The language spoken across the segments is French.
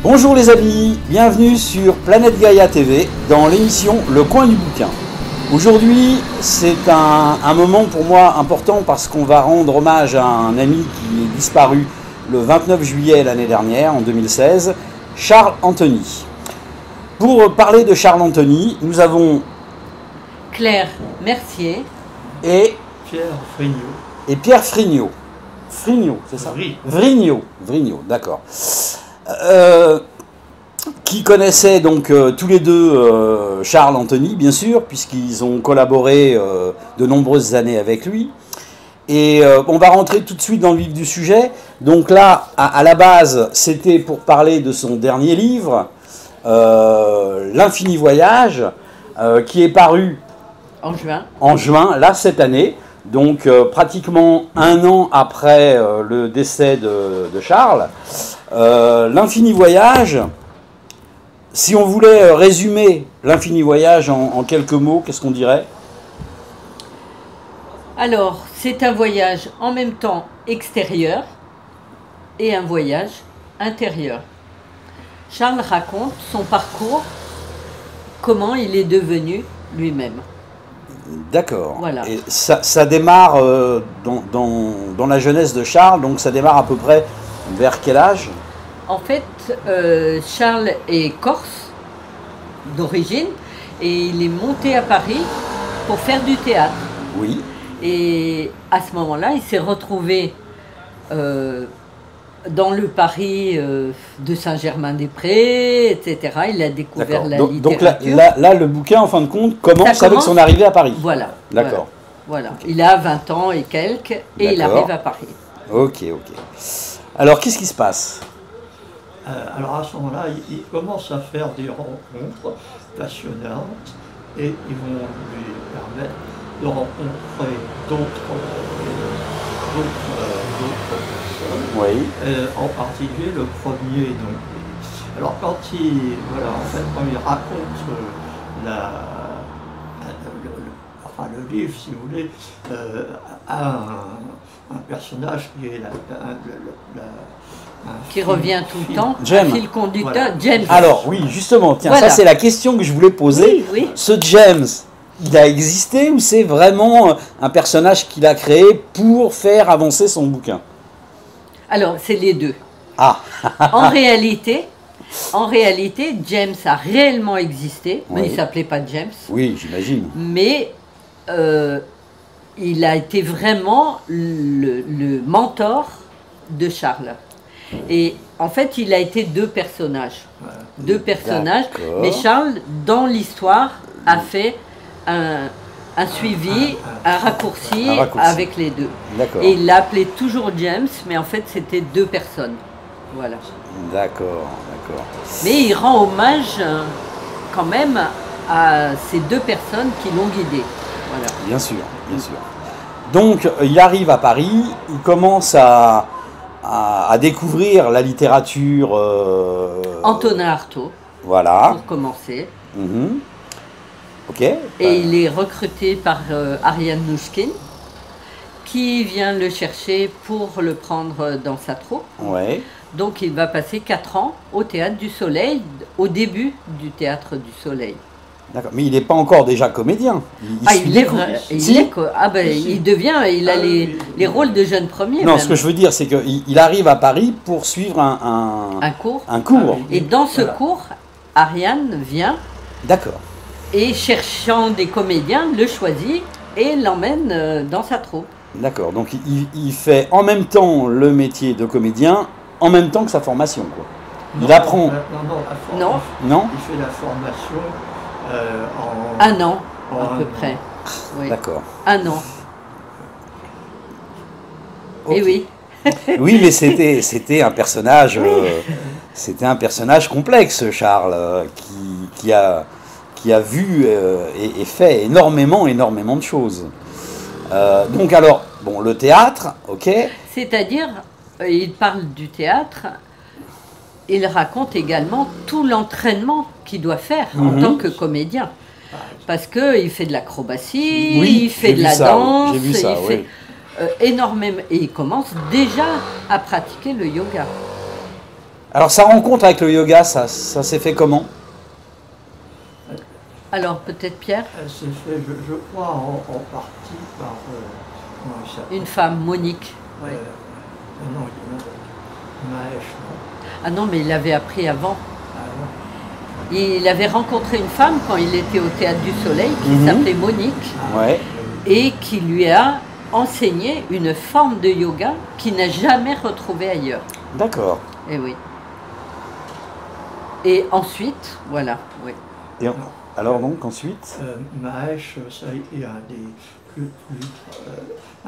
Bonjour les amis, bienvenue sur Planète Gaïa TV dans l'émission Le Coin du Bouquin. Aujourd'hui c'est un moment pour moi important parce qu'on va rendre hommage à un ami qui est disparu le 29 juillet l'année dernière, en 2016, Charles Anthony. Pour parler de Charles Anthony, nous avons Claire Mercier et Pierre Frignot. Frignot, c'est ça? Vrignot, d'accord. Qui connaissaient donc tous les deux Charles Anthony, bien sûr, puisqu'ils ont collaboré de nombreuses années avec lui. Et on va rentrer tout de suite dans le vif du sujet. Donc là, à la base, c'était pour parler de son dernier livre, L'Infini Voyage, qui est paru en juin, là, cette année. Donc pratiquement un an après le décès de Charles. L'Infini Voyage, si on voulait résumer l'Infini Voyage en quelques mots, qu'est-ce qu'on dirait? Alors, c'est un voyage en même temps extérieur et un voyage intérieur. Charles raconte son parcours, comment il est devenu lui-même. D'accord. Voilà. Et ça démarre dans la jeunesse de Charles, donc ça démarre à peu près vers quel âge? En fait, Charles est corse d'origine et il est monté à Paris pour faire du théâtre. Oui. Et à ce moment-là, il s'est retrouvé dans le Paris de Saint-Germain-des-Prés, etc. Il a découvert la littérature. Donc là, le bouquin, en fin de compte, commence avec son arrivée à Paris. Voilà. D'accord. Voilà. Okay. Il a 20 ans et quelques, et il arrive à Paris. Ok. Alors, qu'est-ce qui se passe? Alors à ce moment-là, il commence à faire des rencontres passionnantes et ils vont lui permettre de rencontrer d'autres personnes, oui. En particulier le premier. Donc, alors quand il raconte le livre, si vous voulez, à un personnage qui est qui revient tout le temps, James. Un fil conducteur, voilà. James. Alors oui, justement, tiens, voilà. Ça c'est la question que je voulais poser. Oui. Ce James, il a existé ou c'est vraiment un personnage qu'il a créé pour faire avancer son bouquin? Alors, c'est les deux. Ah. En réalité, James a réellement existé, oui. mais il ne s'appelait pas James. Oui, j'imagine. Mais il a été vraiment le mentor de Charles. Et en fait, il a été deux personnages. Mais Charles, dans l'histoire, a fait un suivi, un raccourci avec les deux. Et il l'appelait toujours James, mais en fait, c'était deux personnes. Voilà. D'accord. Mais il rend hommage quand même à ces deux personnes qui l'ont guidé. Voilà. Bien sûr. Donc, il arrive à Paris, il commence à découvrir la littérature... Antonin Artaud, voilà. Pour commencer. Ok. Et il est recruté par Ariane Nouchkine, qui vient le chercher pour le prendre dans sa troupe. Ouais. Donc il va passer 4 ans au Théâtre du Soleil, au début du Théâtre du Soleil. D'accord, mais il n'est pas encore déjà comédien. Il a les rôles de jeune premier. Non, même. Ce que je veux dire, c'est qu'il arrive à Paris pour suivre un cours. Et dans ce cours, Ariane vient. D'accord. Et cherchant des comédiens, le choisit et l'emmène dans sa troupe. D'accord, donc il fait en même temps le métier de comédien, en même temps que sa formation, quoi. Il apprend. Non. Il fait la formation en... Un an, à peu près. Oui. D'accord. 1 an. Okay. Et oui. Oui, mais c'était un personnage... c'était un personnage complexe, Charles, qui a vu et fait énormément de choses. Donc alors, bon, le théâtre, ok. C'est-à-dire, il parle du théâtre, il raconte également tout l'entraînement qu'il doit faire en tant que comédien. Parce qu'il fait de l'acrobatie, il fait de la danse, j'ai vu ça, il fait énormément. Et il commence déjà à pratiquer le yoga. Alors sa rencontre avec le yoga, ça s'est fait comment? Alors peut-être Pierre? Elle s'est fait, je crois, en partie par comment il s'appelle? Une femme, Monique. Oui. Non, Maëch, non. Ah non, mais il avait appris avant. Ah, non. Il avait rencontré une femme quand il était au Théâtre du Soleil qui s'appelait Monique Ouais. et qui lui a enseigné une forme de yoga qu'il n'a jamais retrouvée ailleurs. D'accord. Et oui. Et ensuite, voilà, oui. Et alors donc ensuite Mahesh, ça a été un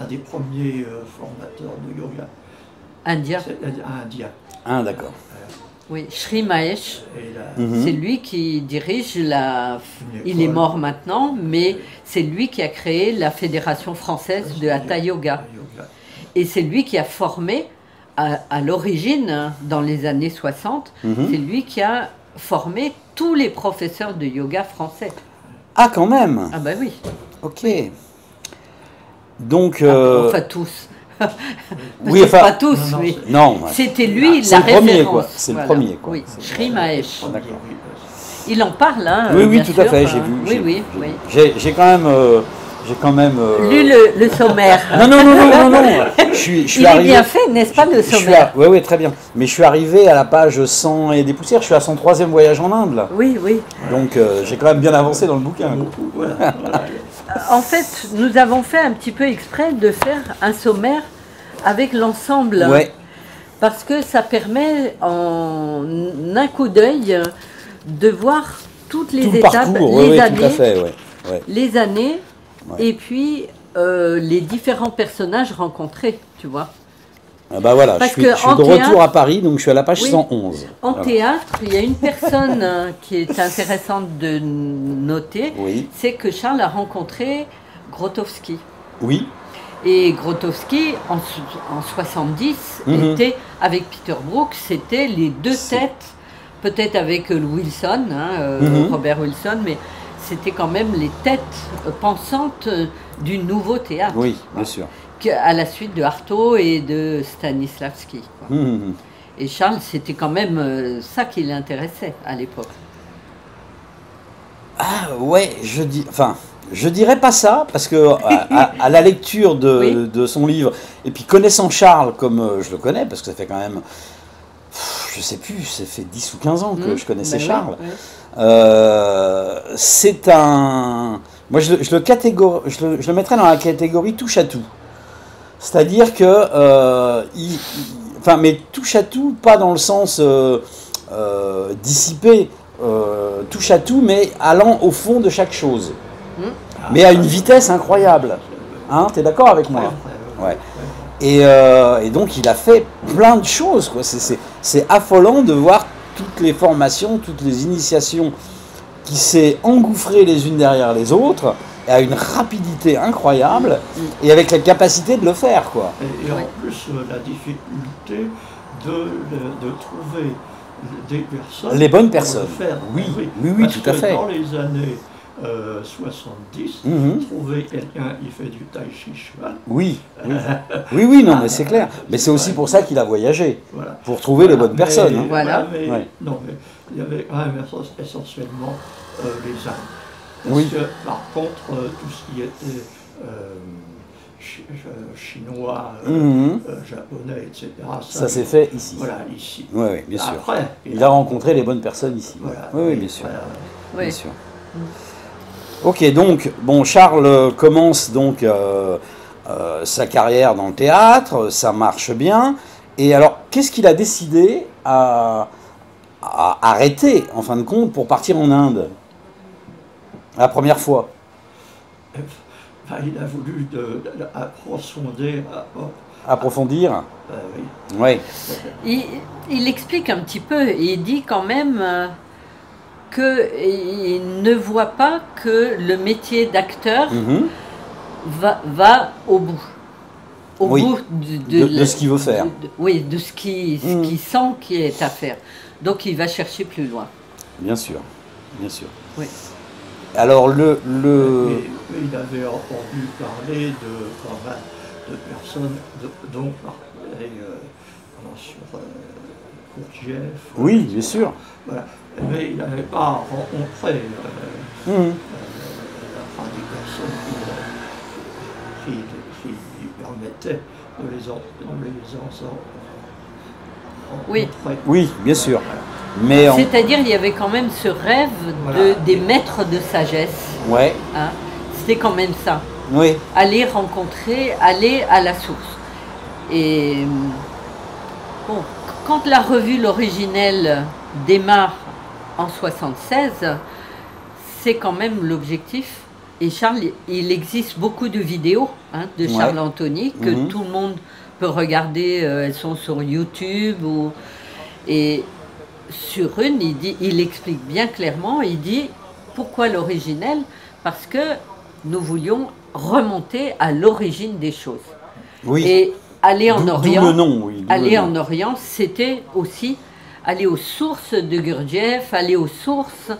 des premiers formateurs de yoga. Indien. Indien. Ah d'accord. Oui, Sri Mahesh. Et C'est lui qui dirige la... Il est mort maintenant, mais c'est lui qui a créé la Fédération française de Hatha Yoga. Et c'est lui qui a formé, à l'origine, dans les années 60, c'est lui qui a formé tous les professeurs de yoga français. Ah quand même. Ah bah oui. Ok. Donc... Enfin tous. Oui, enfin... Pas tous, mais non, c'était lui c'est la le premier, référence. quoi. C'est le premier, quoi. Oui, Sri Mahesh. D'accord. Il en parle, hein. Oui, oui, bien tout sûr, à fait, j'ai vu. Oui. J'ai quand même... Lu le sommaire. Non. Je suis Il arrivé... est bien fait, n'est-ce pas, le sommaire? Oui, très bien. Mais je suis arrivé à la page 100 et des poussières. Je suis à son 3e voyage en Inde, là. Oui. Donc, j'ai quand même bien avancé dans le bouquin. Voilà. En fait, nous avons fait un petit peu exprès de faire un sommaire avec l'ensemble. Ouais. Parce que ça permet, en un coup d'œil, de voir toutes les Tout le étapes, parcours, les oui, années, tout à fait, ouais. les années, Ouais. et puis les différents personnages rencontrés, tu vois. Ah bah voilà, Parce je suis que de en retour théâtre- à Paris, donc je suis à la page Oui. 111. En Voilà. théâtre, il y a une personne qui est intéressante de noter, Oui. c'est que Charles a rencontré Grotowski. Oui. Et Grotowski, en 70, était, avec Peter Brook, c'était les deux têtes, peut-être avec Wilson, Robert Wilson, mais c'était quand même les têtes pensantes du nouveau théâtre. Oui, bien sûr. À la suite de Artaud et de Stanislavski. Quoi. Et Charles, c'était quand même ça qui l'intéressait à l'époque. Ah ouais, je dirais pas ça, parce que à la lecture de son livre, et puis connaissant Charles comme je le connais, parce que ça fait quand même, je sais plus, ça fait 10 ou 15 ans que je connaissais Charles, c'est un... Moi je le mettrais dans la catégorie touche à tout. C'est-à-dire que, mais touche à tout, pas dans le sens dissipé, touche à tout, mais allant au fond de chaque chose. Mais à une vitesse incroyable. Hein, t'es d'accord avec moi? Ouais. Et donc il a fait plein de choses, quoi. C'est affolant de voir toutes les formations, toutes les initiations qui s'est engouffrées les unes derrière les autres, à une rapidité incroyable, et avec la capacité de le faire, quoi. Et en plus, la difficulté de trouver des personnes... Les bonnes personnes. Pour le faire. Oui, Parce tout à fait. Dans les années 70, trouver quelqu'un qui fait du tai chi cheval... Oui, non, mais c'est clair. Mais c'est aussi pour ça qu'il a voyagé, pour trouver les bonnes personnes. Hein. Voilà. Non, mais il y avait quand même essentiellement les Indes. Parce que, par contre, tout ce qui était chinois, japonais, etc., ça s'est fait ici. Voilà, ici. Oui, bien sûr. Après, il a rencontré les bonnes personnes ici. Voilà, oui, bien sûr. Oui. Bien sûr. Ok, donc, bon, Charles commence donc sa carrière dans le théâtre, ça marche bien. Et alors, qu'est-ce qu'il a décidé à arrêter, en fin de compte, pour partir en Inde? La première fois. Il a voulu Approfondir. Oui. Il explique un petit peu, il dit quand même qu'il ne voit pas que le métier d'acteur va au bout. Au bout de ce qu'il veut faire. De ce qu'il sent qu'il est à faire. Donc il va chercher plus loin. Bien sûr, bien sûr. Oui. Alors Mais il avait entendu parler de personnes dont parlait sur Gurdjieff. Oui, bien sûr. Voilà. Mais il n'avait pas rencontré des personnes qui lui permettaient de les Oui. Oui, bien sûr. Mais c'est-à-dire il y avait quand même ce rêve des maîtres de sagesse. Ouais. Hein. C'était quand même ça. Oui. Aller rencontrer, aller à la source. Et bon, quand la revue L'Originelle démarre en 76, c'est quand même l'objectif. Et Charles, il existe beaucoup de vidéos de Charles Anthony que tout le monde peut regarder. Elles sont sur YouTube. Et sur une, il explique bien clairement, il dit pourquoi l'Originelle? Parce que nous voulions remonter à l'origine des choses. Oui. Et aller en Orient, le nom, oui, aller en Orient, c'était aussi aller aux sources de Gurdjieff, aller aux sources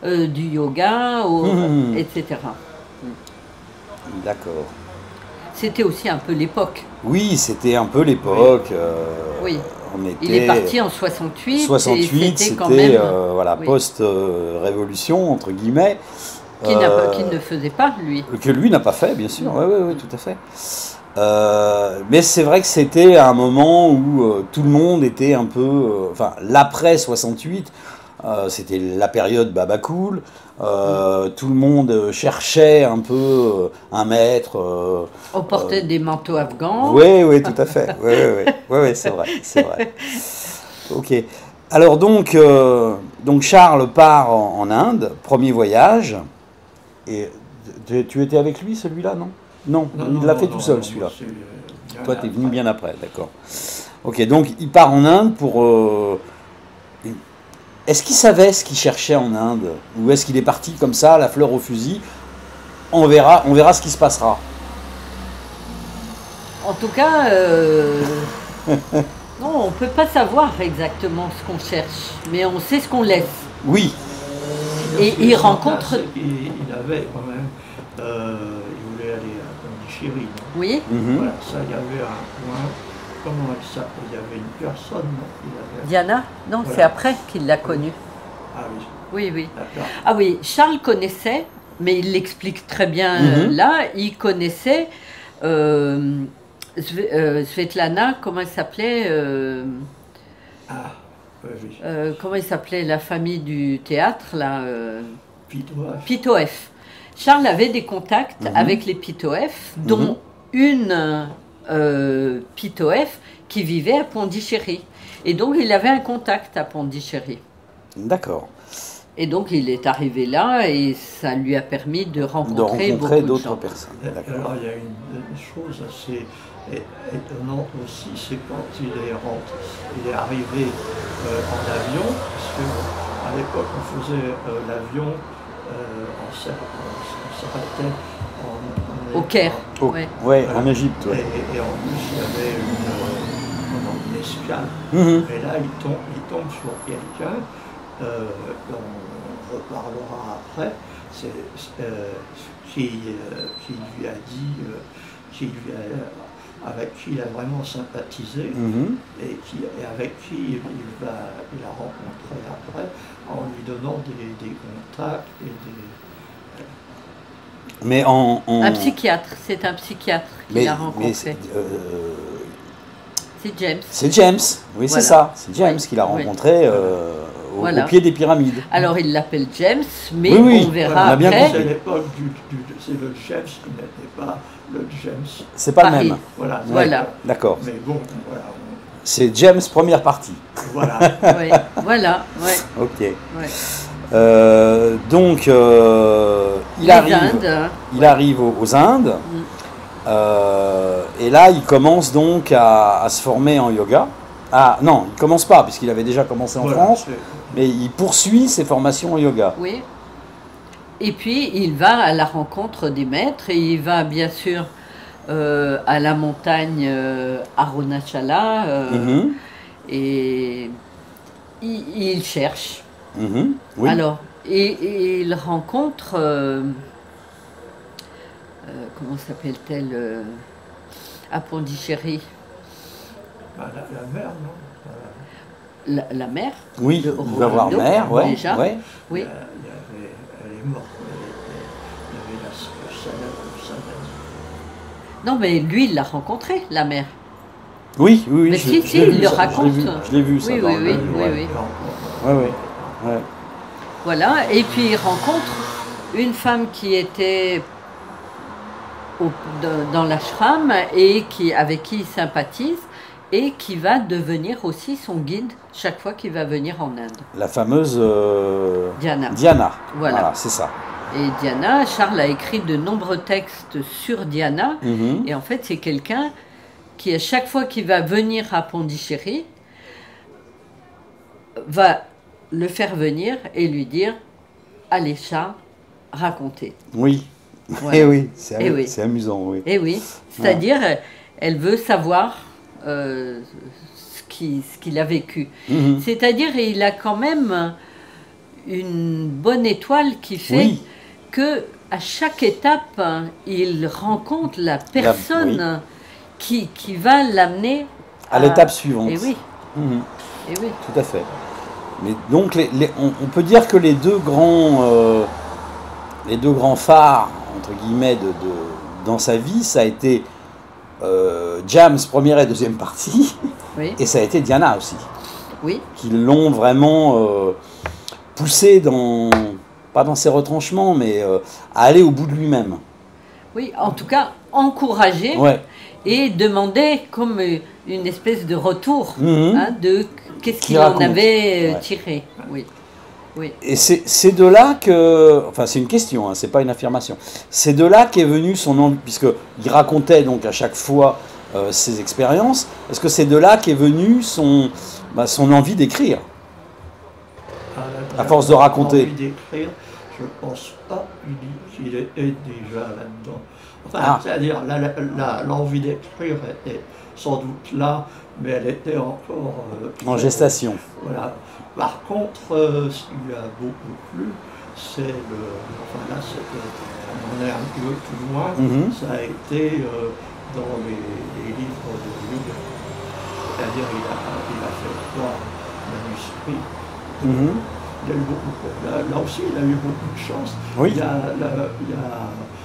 du yoga, etc. D'accord. C'était aussi un peu l'époque. Oui, c'était un peu l'époque. Oui. On était... Il est parti en 68. 68, c'était voilà, post-révolution, entre guillemets. Qu'il ne faisait pas, lui. Que lui n'a pas fait, bien sûr. Oui, tout à fait. Mais c'est vrai que c'était un moment où tout le monde était un peu... Enfin, l'après 68, c'était la période Baba Cool. Tout le monde cherchait un peu un maître. On portait des manteaux afghans. Oui, tout à fait. Oui, c'est vrai. Ok. Alors donc Charles part en Inde, premier voyage. Et tu étais avec lui, celui-là, non? Non, il l'a fait tout seul, celui-là. Toi, tu es venu bien après, d'accord. Ok, donc il part en Inde pour... Est-ce qu'il savait ce qu'il cherchait en Inde? Ou est-ce qu'il est parti comme ça, la fleur au fusil? On verra ce qui se passera. En tout cas, non, on ne peut pas savoir exactement ce qu'on cherche, mais on sait ce qu'on laisse. Oui. Et il rencontre... Il avait quand même... il voulait aller à Pondichéry. Oui. Voilà, ça, il y avait un point... Comment elle s'appelait? Il y avait une personne, non? Diana? Non, voilà. C'est après qu'il l'a connue. Ah oui. Oui. Ah oui, Charles connaissait, mais il l'explique très bien là, il connaissait Svetlana, comment elle s'appelait oui. Comment il s'appelait la famille du théâtre là Pitoef. Charles avait des contacts avec les Pitoef, dont une Pitoef qui vivait à Pondichéry. Et donc il avait un contact à Pondichéry. D'accord. Et donc il est arrivé là et ça lui a permis de rencontrer d'autres personnes. Alors il y a une chose assez étonnante aussi, c'est quand il est arrivé en avion, parce qu'à l'époque on faisait l'avion, on s'arrêtait au Caire. Oui, en Égypte. Ouais. Et en plus il y avait une escale. Et là il tombe sur quelqu'un dont on reparlera après, qui lui a dit, avec qui il a vraiment sympathisé et avec qui il a rencontré après en lui donnant des contacts et des... Mais un psychiatre, c'est un psychiatre qu'il a rencontré. C'est James. C'est James, oui, voilà. C'est ça. C'est James qu'il a rencontré au pied des pyramides. Alors il l'appelle James, mais on verra après. C'est l'époque c'est le James qui n'était pas le James. C'est pas le même. Voilà. D'accord. Mais bon, voilà. C'est James première partie. Voilà. Voilà. Ok. Ouais. Donc il arrive aux Indes. Et là, il commence donc à se former en yoga. Ah non, il commence pas, puisqu'il avait déjà commencé en France, mais il poursuit ses formations en yoga. Oui. Et puis, il va à la rencontre des maîtres, et il va bien sûr à la montagne Arunachala, et il cherche. Oui. Alors, et il rencontre... comment s'appelle-t-elle à Pondichéry? La mère, non? la mère. Oui, de il va voir Rolando, mère, ouais. déjà. Ouais. Oui. Elle est morte. Il y avait la salade. Non, mais lui, il l'a rencontrée, la mère. Oui, oui, oui. Mais si, je l'ai il vu, le ça. raconte. Je l'ai vu, ça. Oui, dans oui, le- oui, ouais. oui. Ouais, ouais. Ouais. Voilà, et puis il rencontre une femme qui était dans l'ashram et avec qui il sympathise et qui va devenir aussi son guide chaque fois qu'il va venir en Inde. La fameuse Diana. Diana. Voilà. C'est ça. Et Diana, Charles a écrit de nombreux textes sur Diana. Mhm. Et en fait, c'est quelqu'un qui, à chaque fois qu'il va venir à Pondichéry, va le faire venir et lui dire « Allez, Charles, racontez Oui. » Voilà. Et oui, c'est Eh oui. c'est amusant, oui. Et oui, c'est-à-dire, elle veut savoir ce qu'il a vécu. Mhm. C'est-à-dire, il a quand même une bonne étoile qui fait Oui. que à chaque étape, il rencontre la personne qui va l'amener À l'étape suivante. Et oui, Mhm. et oui. Tout à fait. Mais donc, on peut dire que les deux grands phares, entre guillemets, dans sa vie, ça a été James, première et deuxième partie, Oui, et ça a été Diana aussi, oui, qui l'ont vraiment poussé pas dans ses retranchements, mais à aller au bout de lui-même. oui. En tout cas, encourager Ouais. et demander comme une espèce de retour Mhm. de qu'est-ce Qui qu'il en raconte. avait Ouais. tiré. Oui, oui. Et c'est de là que, enfin c'est une question, hein, c'est pas une affirmation. C'est de là qu'est venu son envie, puisque il racontait donc à chaque fois ses expériences. Est-ce que c'est de là qu'est venu son envie d'écrire? À force de raconter. Envie d'écrire, je pense pas qu'il est déjà là-dedans. Enfin, c'est-à-dire l'envie d'écrire était sans doute là, mais elle était encore En gestation. Voilà. Par contre, ce qui lui a beaucoup plu, c'est enfin là, on est un peu plus loin, Mhm. ça a été dans les livres de yoga. C'est-à-dire, il a fait 3 manuscrits. Mhm. Il a eu beaucoup, là aussi, il a eu beaucoup de chance. Oui. Il y a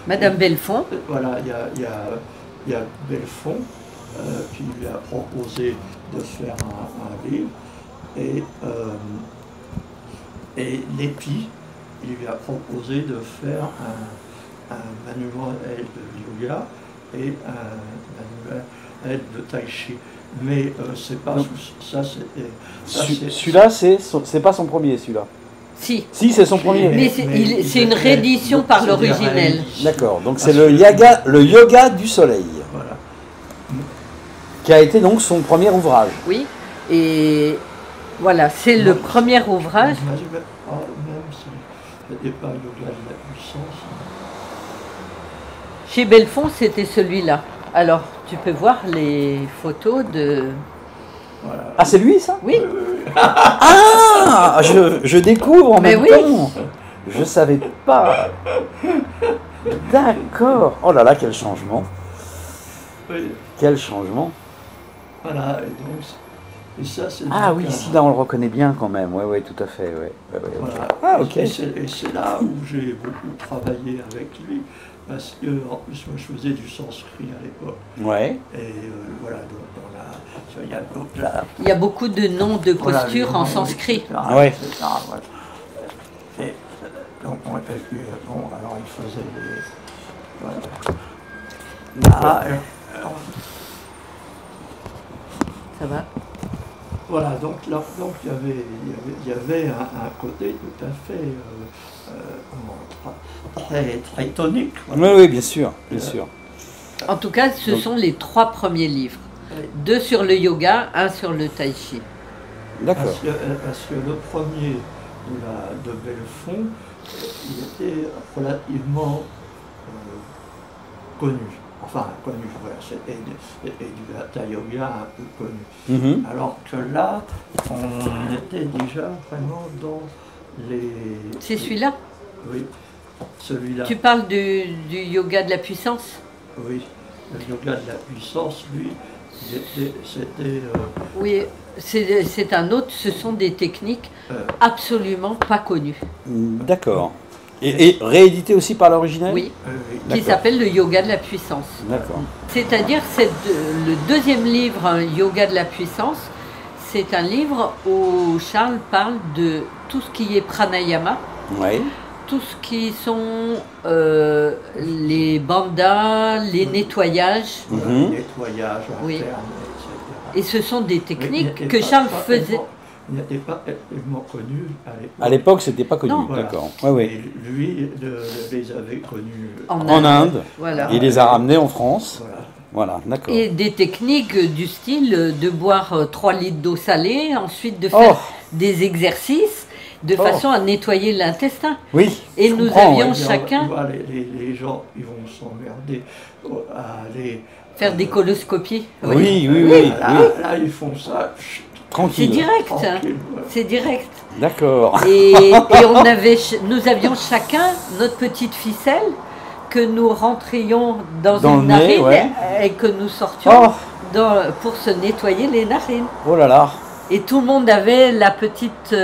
Madame Belfond, voilà, il y a Belfond qui lui a proposé de faire un livre et Lépi, il lui a proposé de faire un manuel de yoga et un manuel de tai chi. Mais c'est pas ça, c'était. Celui-là, c'est pas son premier, celui-là. si. Si, c'est son premier. Mais c'est une réédition par l'originel. D'accord, donc c'est le yoga du soleil, Voilà. qui a été donc son premier ouvrage. Oui, et voilà, c'est le premier ouvrage. Même si c'était pas yoga de la puissance. Chez Belfond, c'était celui-là. Alors, tu peux voir les photos de... Voilà. Ah, c'est lui, ça? Oui, Ah, je découvre en Mais même oui. temps. Je savais pas. D'accord. Oh là là, quel changement. Oui. Quel changement. Voilà, et ça c'est. Ah donc oui, ici, là, on le reconnaît bien quand même. Oui, oui, tout à fait. Ouais. Ouais, ouais, ok. Voilà. Ah, ok. Et c'est là où j'ai beaucoup travaillé avec lui, parce que en plus moi je faisais du sanskrit à l'époque. Ouais. Et voilà, donc il y a donc là. il y a beaucoup de noms de Voilà, postures les en noms, sanskrit. etc., Ouais. etc., voilà. Et donc bon, alors il faisait des. Voilà. Ah, alors, Ça va? voilà, donc là, donc il y avait un côté tout à fait très tonique. Oui, oui, bien sûr, bien sûr. En tout cas, ce Donc- sont les 3 premiers livres. Oui. 2 sur le yoga, 1 sur le tai chi. D'accord. Parce que le premier de Belfond, il était relativement connu. Enfin, connu, voilà, c'était du hatha yoga un peu connu. Mhm. Alors que là, on était déjà vraiment dans les. C'est celui-là? Oui, celui-là. Tu parles du yoga de la puissance? Oui, le yoga de la puissance, lui, C'était... Oui, c'est un autre, ce sont des techniques absolument pas connues. D'accord. Et réédité aussi par l'original? Oui, qui s'appelle le yoga de la puissance. D'accord. C'est-à-dire, le deuxième livre, Yoga de la puissance, c'est un livre où Charles parle de tout ce qui est pranayama, Oui. tout ce qui sont les bandhas, les nettoyages. Les nettoyages internes, Oui. etc. Et ce sont des techniques que Charles faisait. Il n'était pas tellement connu à l'époque. À l'époque, c'était pas connu, Voilà. d'accord. Ouais, oui. Et lui les avait connus En Inde. Voilà. Il les a ramenés en France. Voilà. Voilà, d'accord. Et des techniques du style de boire 3 litres d'eau salée, ensuite de faire des exercices de façon à nettoyer l'intestin. Oui. Et nous avions chacun... Les gens, ils vont s'emmerder à aller... Faire des coloscopies. Oui. Là, ils font ça... Tranquille. C'est direct, tranquille, ouais. c'est direct. D'accord. Et nous avions chacun notre petite ficelle que nous rentrions dans une le nez, narine et que nous sortions Oh. pour se nettoyer les narines. Oh là là. Et tout le monde avait la petite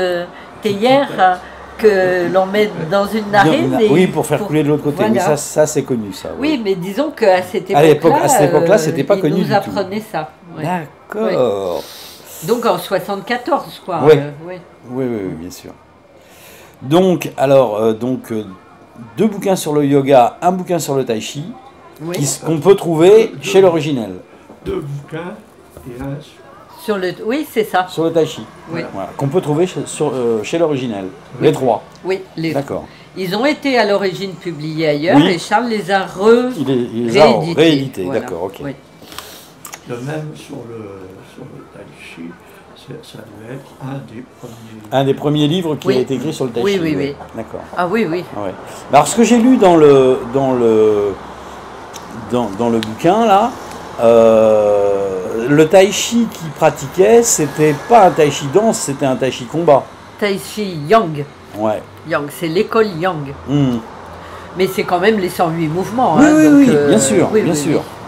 théière que l'on met dans une narine. Oui, pour faire couler de l'autre côté. Voilà. Oui, ça c'est connu, ça. Oui, mais disons qu'à cette époque-là, à cette époque-là, c'était pas connu ils du nous apprenaient ça. Ouais. D'accord. Donc en 74, quoi. Oui. Oui. Oui, bien sûr. Donc, alors, deux bouquins sur le yoga, un bouquin sur le tai chi, Oui. qu'on peut trouver chez l'original. 2 bouquins et un Sur le... Oui, c'est ça. Sur le tai chi. Oui. Voilà, qu'on peut trouver chez l'original. Les trois. Oui, D'accord. Ils ont été à l'origine publiés ailleurs Oui. et Charles les a Il les a réédités. Voilà. D'accord, ok. De même sur le tai chi, ça devait être Un des premiers livres qui a été écrit sur le tai chi. Oui. D'accord. Ah oui. Ouais. Alors, ce que j'ai lu dans le bouquin, là, le tai chi qu'il pratiquait, c'était pas un tai chi danse, c'était un tai chi combat. Tai Chi Yang. Ouais. Yang, c'est l'école Yang. Hmm. Mais c'est quand même les 108 mouvements. Oui, hein, oui, donc, bien sûr, bien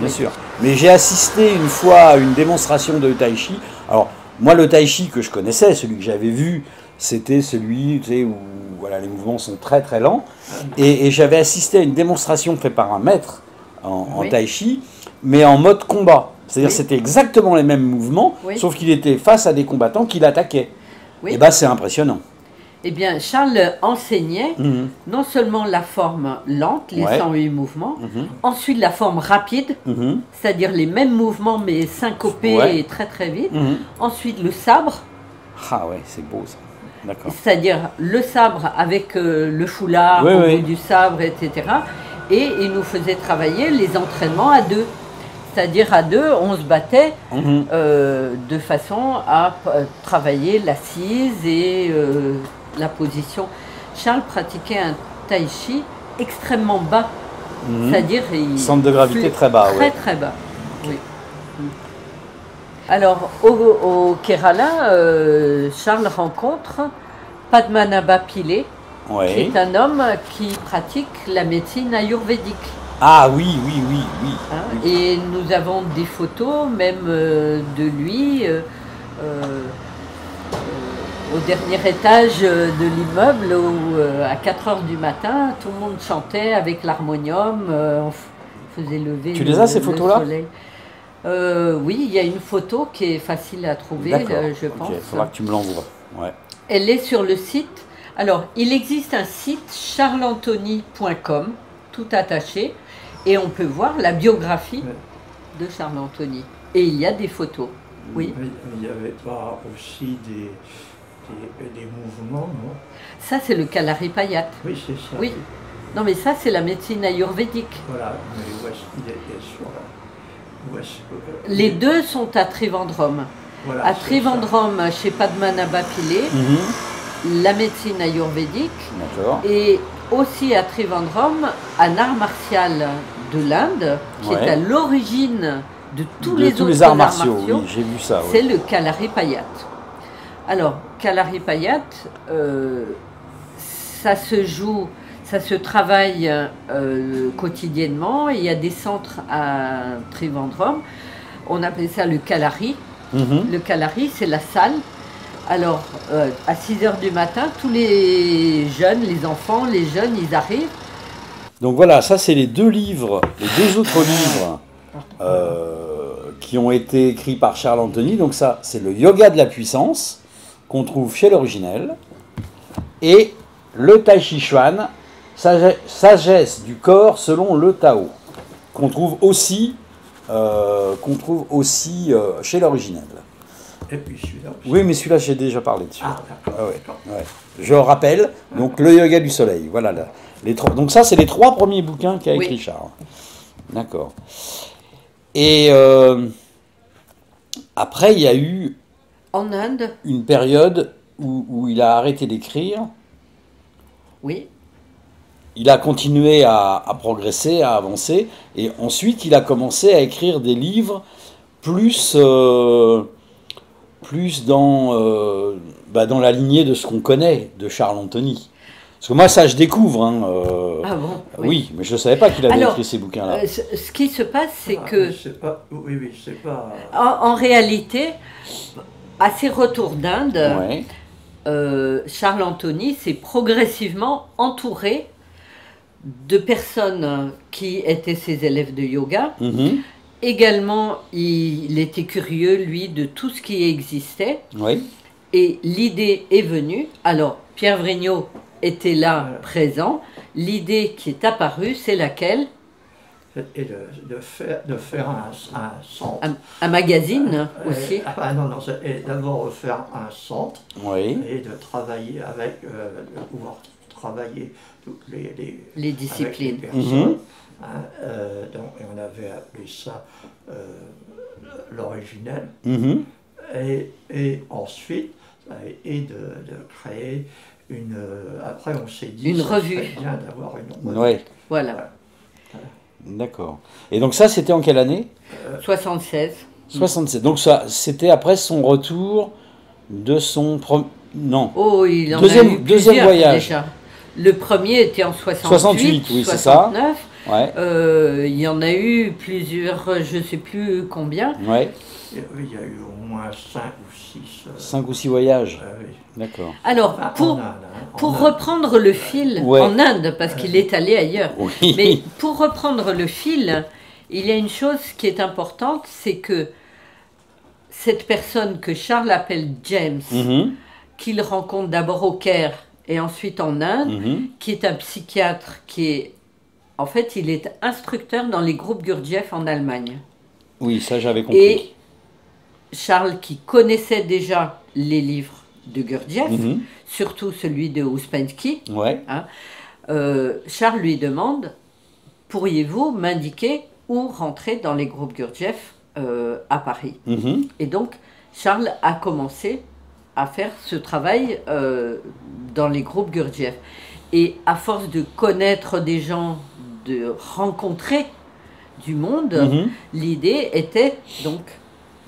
sûr. Mais j'ai assisté une fois à une démonstration de tai chi. Alors, moi, le tai chi que je connaissais, celui que j'avais vu, c'était celui, tu sais, où voilà, les mouvements sont très très lents. Et j'avais assisté à une démonstration faite par un maître en tai chi, mais en mode combat. C'est-à-dire c'était exactement les mêmes mouvements, sauf qu'il était face à des combattants qui l'attaquaient. Oui. Et bien, c'est impressionnant. Eh bien, Charles enseignait non seulement la forme lente, les 108 mouvements, ensuite la forme rapide, c'est-à-dire les mêmes mouvements mais syncopés et très très vite, ensuite le sabre. Ah ouais, c'est beau ça. D'accord. C'est-à-dire le sabre avec le foulard au bout du sabre, etc. Et il nous faisait travailler les entraînements à deux. C'est-à-dire à deux, on se battait de façon à travailler l'assise et la position. Charles pratiquait un tai chi extrêmement bas. C'est-à-dire... Centre de gravité très bas. Très bas, oui. Alors, au Kerala, Charles rencontre Padmanabha Pillai, qui est un homme qui pratique la médecine ayurvédique. Ah oui. Et nous avons des photos même de lui au dernier étage de l'immeuble où à 4h du matin, tout le monde chantait avec l'harmonium, on faisait lever Tu les as ces photos-là? Oui, il y a une photo qui est facile à trouver, je pense. Il faudra que tu me l'envoies. Ouais. Elle est sur le site. Alors, il existe un site charlesanthony.com, tout attaché, et on peut voir la biographie de Charles Anthony. Et il y a des photos. Oui. Mais il n'y avait pas aussi des mouvements, non? Ça, c'est le Kalaripayat. Oui, c'est ça. Oui. Non, mais ça, c'est la médecine ayurvédique. Voilà, mais où est-ce qu'il est sur les deux sont à Trivandrum. Voilà, à Trivandrum, chez Padmanabha Pillai, la médecine ayurvédique. Et aussi à Trivandrum, un art martial de l'Inde, qui est à l'origine de tous les arts martiaux. Oui, j'ai vu ça. C'est le Kalaripayat. Alors, Kalaripayat, ça se travaille quotidiennement. Il y a des centres à Trivandrum. on appelait ça le Kalari. Le Kalari, c'est la salle. Alors, à 6 h du matin, tous les jeunes, les enfants, les jeunes, ils arrivent. Donc voilà, ça c'est les deux livres, les deux autres livres qui ont été écrits par Charles Anthony. Donc ça, c'est le Yoga de la puissance, qu'on trouve chez l'originel, et le Tai Chi Chuan, sagesse du corps selon le Tao, qu'on trouve aussi chez l'originel. Et puis celui-là aussi. Oui, mais celui-là, j'ai déjà parlé dessus. Ah, d'accord. Ah, ouais. Je rappelle, donc le Yoga du Soleil, voilà. Donc ça, c'est les 3 premiers bouquins qu'a écrit Charles. D'accord. Et après, il y a eu en Inde une période où il a arrêté d'écrire. Oui. Il a continué à progresser, à avancer, et ensuite il a commencé à écrire des livres plus dans la lignée de ce qu'on connaît de Charles Anthony. Parce que moi, ça, je découvre. Ah bon, oui, mais je ne savais pas qu'il avait écrit ces bouquins-là. Ce qui se passe, c'est que... C'est pas... Oui, c'est pas... En réalité, à ses retours d'Inde, Charles Anthony s'est progressivement entouré de personnes qui étaient ses élèves de yoga. Également, il était curieux, lui, de tout ce qui existait. Et l'idée est venue. Alors, Pierre Vrignot était là, présent. L'idée qui est apparue, c'est laquelle? Et de faire un centre. Un magazine aussi. Et d'abord faire un centre. Et de travailler avec, de pouvoir travailler toutes les disciplines. Avec les personnes. Donc, et on avait appelé ça l'originel. Et ensuite, de créer une... après, on s'est dit une revue. Serait bien d'avoir une revue. Voilà. D'accord. Et donc ça, c'était en quelle année? 76. 76. Donc ça, c'était après son retour de son... Non. Oh, il en a eu deuxième voyage. Déjà. Le premier était en 68, oui, 69. C'est ça. Il y en a eu plusieurs, je ne sais plus combien. Il y a eu au moins 5 ou 6. 5 ou 6 voyages. Oui. D'accord. Alors, pour reprendre le fil, en Inde, parce qu'il est allé ailleurs, mais pour reprendre le fil, il y a une chose qui est importante, c'est que cette personne que Charles appelle James, qu'il rencontre d'abord au Caire et ensuite en Inde, qui est un psychiatre qui est... En fait, il est instructeur dans les groupes Gurdjieff en Allemagne. Oui, ça j'avais compris. Et Charles, qui connaissait déjà les livres de Gurdjieff, surtout celui de Ouspensky, Charles lui demande, pourriez-vous m'indiquer où rentrer dans les groupes Gurdjieff à Paris? Et donc, Charles a commencé à faire ce travail dans les groupes Gurdjieff. Et à force de connaître des gens, de rencontrer du monde, l'idée était donc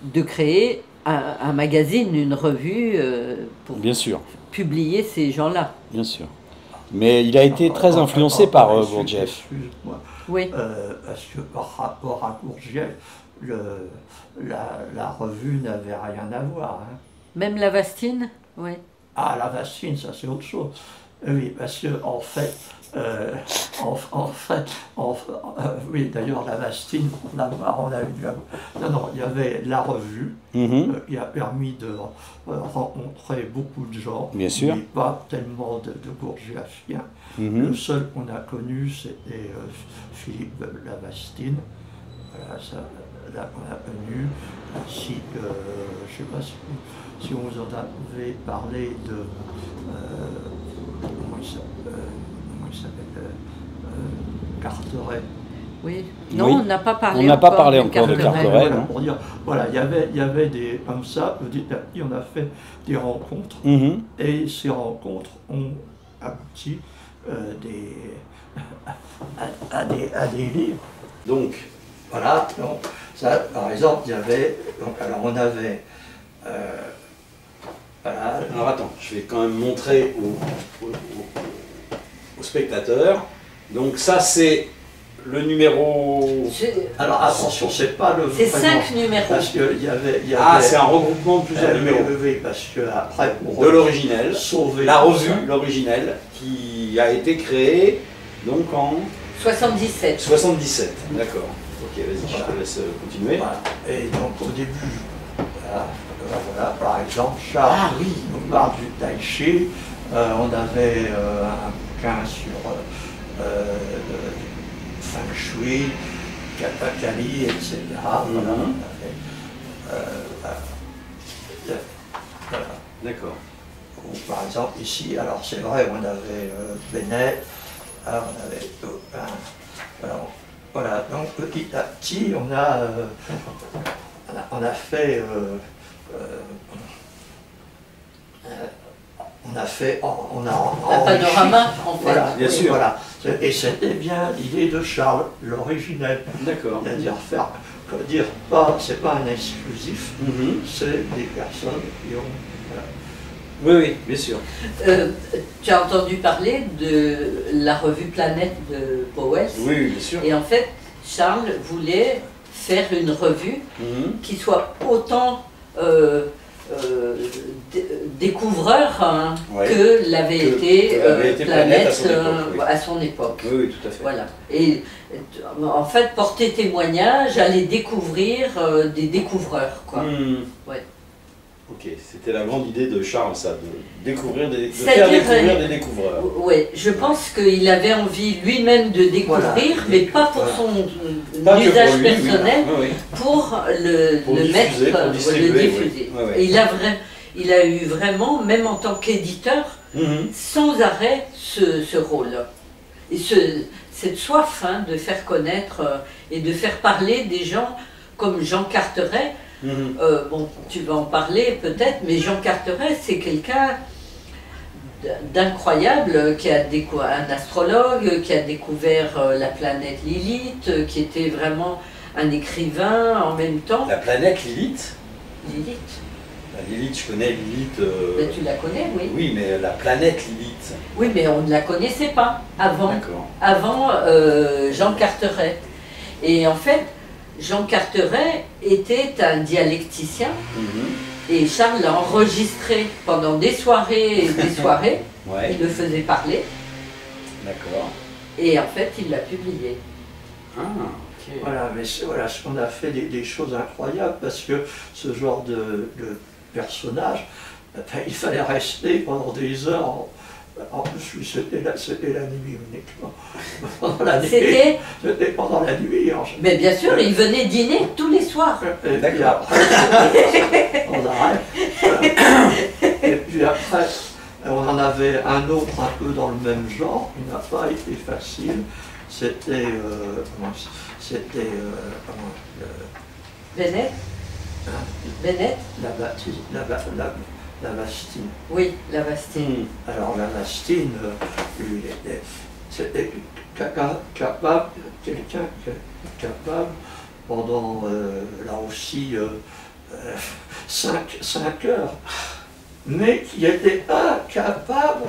de créer un magazine, une revue pour publier ces gens-là. Bien sûr. Mais il a été très influencé par Gurdjieff. Excuse-moi. Oui. Parce que par rapport à Gurdjieff, la revue n'avait rien à voir. Même la Vastine, oui. Ah, la Vastine, ça c'est autre chose. Oui, parce que en fait, oui, d'ailleurs la Vastine, on a eu il y avait la revue qui a permis de rencontrer beaucoup de gens, bien sûr, mais pas tellement de Gurdjieffiens. Le seul qu'on a connu, c'était Philippe Lavastine. Voilà, ça, là qu'on a connu. Ainsi que, je ne sais pas si on vous en avait parlé de comment il s'appelle, Carteret. Oui. Non, on n'a pas parlé. On n'a pas parlé encore de Carteret. Voilà, pour dire, voilà, il y avait des comme ça. Petit à petit, on a fait des rencontres, et ces rencontres ont abouti à des livres. Donc, voilà. Donc, ça, par exemple, il y avait. Donc, alors, on avait. Voilà. Alors attends, je vais quand même montrer aux spectateurs. Donc ça c'est le numéro... Alors attention, c'est pas le C'est 5 numéros. Parce qu'il y avait... Ah, c'est un regroupement de plusieurs numéros. Oui, parce que après, pour de l'originel, sauver la revue, l'originel, qui a été créée donc en... 77. 77, d'accord. Ok, vas-y, je te laisse continuer. Voilà. Et donc au début, voilà, par exemple, Charles nous parle du Tai Chi. On avait un bouquin sur Feng Shui, Kali, etc. Voilà, on avait, voilà. D'accord. Ou, par exemple, ici, alors c'est vrai, on avait Bennett, on avait voilà, donc petit à petit, on a fait on a un panorama, en fait. Voilà, bien sûr. Voilà. Et c'était bien l'idée de Charles, l'originel. D'accord. C'est-à-dire c'est pas un exclusif, c'est des personnes qui ont... Voilà. Oui, bien sûr. Tu as entendu parler de la revue Planète de Powell. Oui, bien sûr. Et en fait, Charles voulait faire une revue qui soit autant découvreur que l'avait été Planète à son époque. Oui, tout à fait. Voilà. Et en fait, porter témoignage, aller découvrir des découvreurs, quoi. Ouais. Ok, c'était la grande idée de Charles, ça, de faire découvrir des découvreurs. Oui, je pense qu'il avait envie lui-même de découvrir, mais pas pour son usage personnel, pour le mettre, pour distribuer, le diffuser. Et il a eu vraiment, même en tant qu'éditeur, sans arrêt ce rôle. Et cette soif de faire connaître et de faire parler des gens comme Jean Carteret. Bon, tu vas en parler peut-être, mais Jean Carteret, c'est quelqu'un d'incroyable, qui a un astrologue, qui a découvert la planète Lilith, qui était vraiment un écrivain en même temps. La planète Lilith? Lilith. Lilith, je connais Lilith. Ben, tu la connais, oui. Oui, mais la planète Lilith. Oui, mais on ne la connaissait pas avant. Avant Jean Carteret. Et en fait, Jean Carteret était un dialecticien et Charles l'a enregistré pendant des soirées et des soirées. Il le faisait parler. D'accord. Et en fait, il l'a publié. Ah, ok. Voilà, mais voilà, on a fait des choses incroyables parce que ce genre de personnage, il fallait rester pendant des heures. En plus, c'était la nuit uniquement. C'était pendant la nuit. Mais bien sûr, il venait dîner tous les soirs. Et puis après, on arrête. Et puis après, on en avait un autre un peu dans le même genre, qui n'a pas été facile. C'était... Bennett. Bennett. La Bastine. Oui, la Bastine. Alors la Bastine, c'était capable, quelqu'un capable, pendant là aussi 5 heures, mais qui était incapable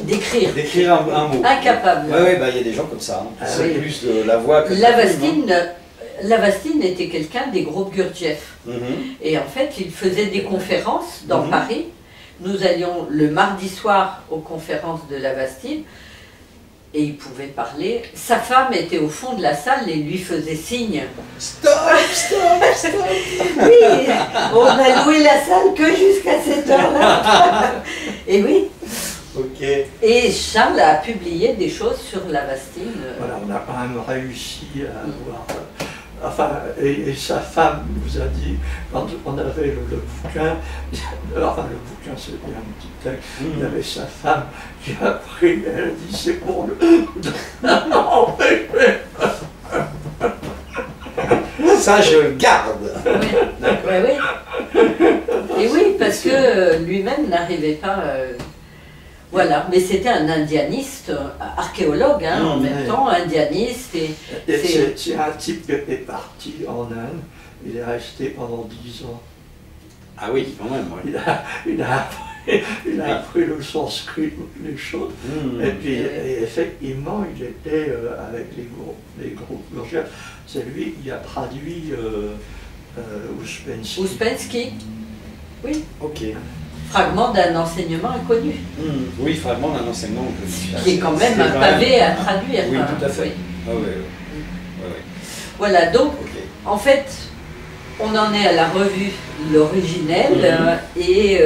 d'écrire. D'écrire un mot. Incapable. Oui, bah, il y a des gens comme ça. C'est plus de la voix que La Bastine était quelqu'un des groupes Gurdjieff. Et en fait, il faisait des conférences dans Paris. Nous allions le mardi soir aux conférences de la Bastine et il pouvait parler. Sa femme était au fond de la salle et lui faisait signe. Stop, stop, stop. Oui, on a loué la salle que jusqu'à cette heure-là. Et oui. Ok. Et Charles a publié des choses sur la Bastine. Voilà, on a quand même réussi à avoir... Enfin, et sa femme nous a dit, quand on avait le bouquin, enfin le bouquin c'était un petit texte, il y avait sa femme qui a pris, elle a dit c'est pour le... Ça je le garde. Oui. Et oui, parce que lui-même n'arrivait pas... Voilà, mais c'était un indianiste, archéologue en même temps, indianiste. C'est un type qui est parti en Inde, il est resté pendant 10 ans. Ah oui, quand même, oui. Il a il a appris le sanskrit, toutes les choses. Et puis, et effectivement, il était avec les groupes Gurdjieff. C'est lui qui a traduit Ouspensky. Ouspensky, oui. Ok. Fragment d'un enseignement inconnu. Oui, fragment d'un enseignement inconnu. Qui est quand même un pavé à traduire. Oui, tout à fait. Oui. Ah, oui. Voilà, donc, en fait, on en est à la revue, l'originel, et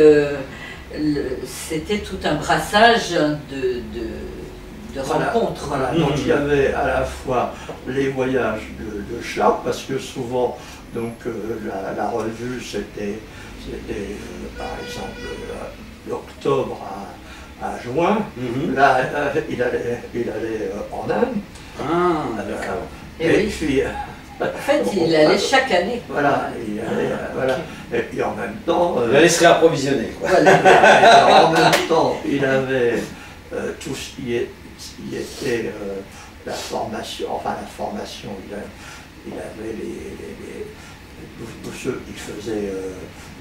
c'était tout un brassage de rencontres. Voilà. Donc il y avait à la fois les voyages de Charles, parce que souvent, donc, la revue, c'était par exemple d'octobre à juin. Là, il allait en Inde. Ah, d'accord. Et puis, en fait, il allait chaque année. Voilà, il allait, voilà. Et puis en même temps... il allait se réapprovisionner, quoi. Voilà. En même temps, il avait tout ce qui était la formation, il avait tous ceux qui faisaient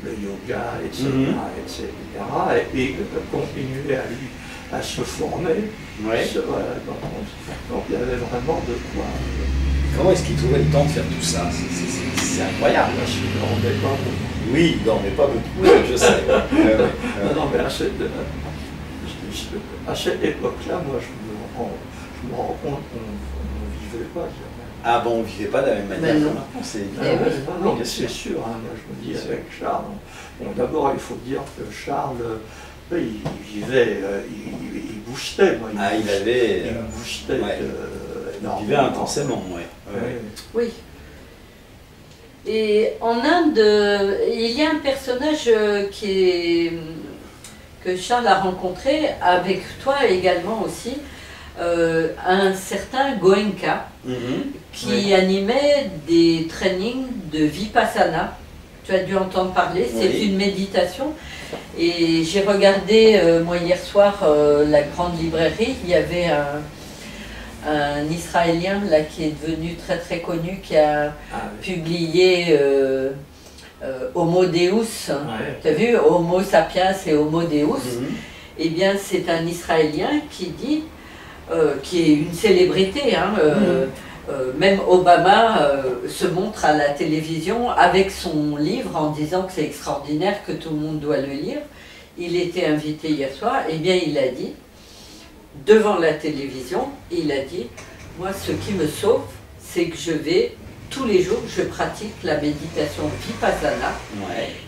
le yoga, etc., et puis continuait à se former. Ouais. Voilà, donc il y avait vraiment de quoi. Comment est-ce qu'il trouvait le temps de faire tout ça? C'est incroyable. Parce qu'il ne dormait pas beaucoup. Oui, il ne dormait pas beaucoup, je sais. Non, mais à cette époque-là, moi, je me rends compte qu'on ne vivait pas. Ah bon, on ne vivait pas de la même manière que maintenant, c'est évident. Non, c'est sûr. Hein, moi, je me dis avec Charles. Bon, d'abord, il faut dire que Charles, il vivait, il boostait. Moi, il boostait. Il vivait intensément, oui. Et en Inde, il y a un personnage que Charles a rencontré, avec toi également aussi, un certain Goenka, qui animait des trainings de Vipassana. Tu as dû entendre parler, c'est une méditation. Et j'ai regardé, moi hier soir, la grande librairie, il y avait un Israélien là, qui est devenu très très connu, qui a publié Homo Deus, tu as vu, Homo sapiens et Homo Deus. Eh bien c'est un Israélien qui dit, qui est une célébrité, hein, même Obama se montre à la télévision avec son livre en disant que c'est extraordinaire, que tout le monde doit le lire. Il était invité hier soir, et bien il a dit, devant la télévision, il a dit, moi ce qui me sauve, c'est que je vais, tous les jours, je pratique la méditation Vipassana.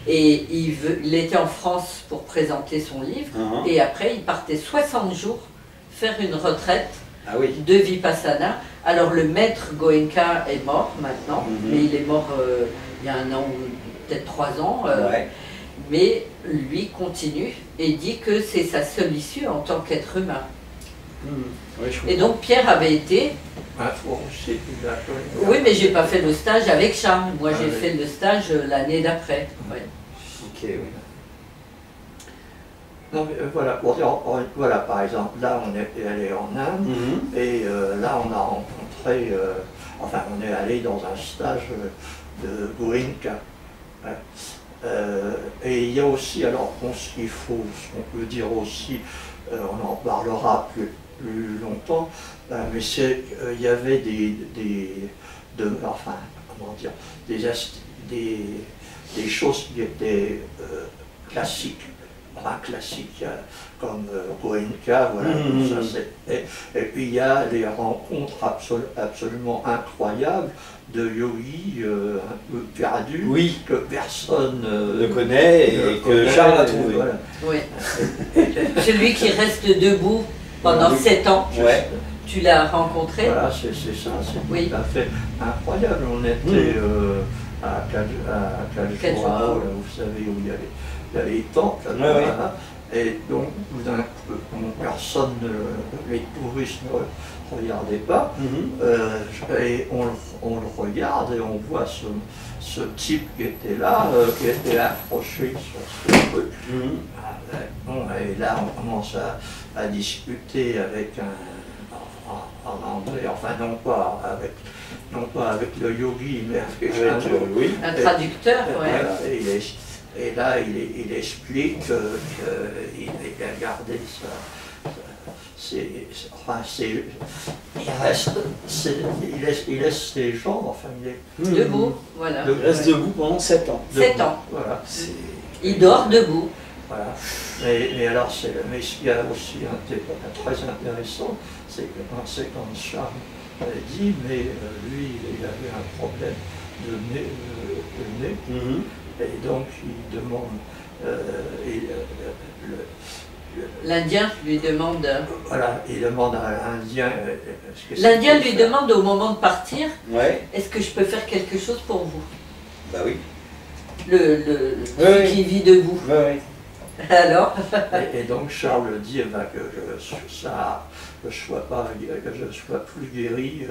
Et il était en France pour présenter son livre, et après il partait 60 jours faire une retraite de Vipassana. Alors le maître Goenka est mort maintenant, mais il est mort il y a 1 an ou peut-être 3 ans. Mais lui continue et dit que c'est sa seule issue en tant qu'être humain. Et donc Pierre avait été... Oui, mais j'ai pas fait le stage avec Charles. Moi j'ai fait le stage l'année d'après. Ok, oui. Non, mais voilà, par exemple, là on est allé en Inde, et là on a rencontré, enfin on est allé dans un stage de Goenka. Et il y a aussi, alors ce qu'on peut dire aussi, on en parlera plus longtemps, mais il y avait des choses qui étaient classiques. Classique, comme Goenka, voilà, ça, et puis il y a des rencontres absolument incroyables de yogis un peu perdus, que personne ne connaît et que Charles a trouvé. Voilà. Oui. Celui qui reste debout pendant 7 ans, tu l'as rencontré. Voilà, c'est ça, c'est tout à fait incroyable. On était à Kaljoura, vous savez où il y avait les temples, et donc tout d'un coup, personne, les touristes ne regardaient pas, et on le regarde et on voit ce type qui était là, qui était accroché sur ce truc. Et là on commence à discuter avec en anglais, enfin non pas avec le yogi, mais avec un traducteur. Et là, il explique qu'il a gardé ça. Il laisse ses jambes, enfin il est debout, voilà. Il reste debout pendant 7 ans. 7 ans. Voilà. Il dort debout. Voilà. Mais alors, mais il y a aussi un débat très intéressant, c'est quand Charles dit, mais lui, il avait un problème de nez, et donc il demande, l'Indien lui demande... Voilà, il demande à l'Indien... L'Indien lui demande au moment de partir, ouais. Est-ce que je peux faire quelque chose pour vous? Bah oui. Celui qui vit debout. Oui, oui. Alors et donc Charles dit que je sois plus guéri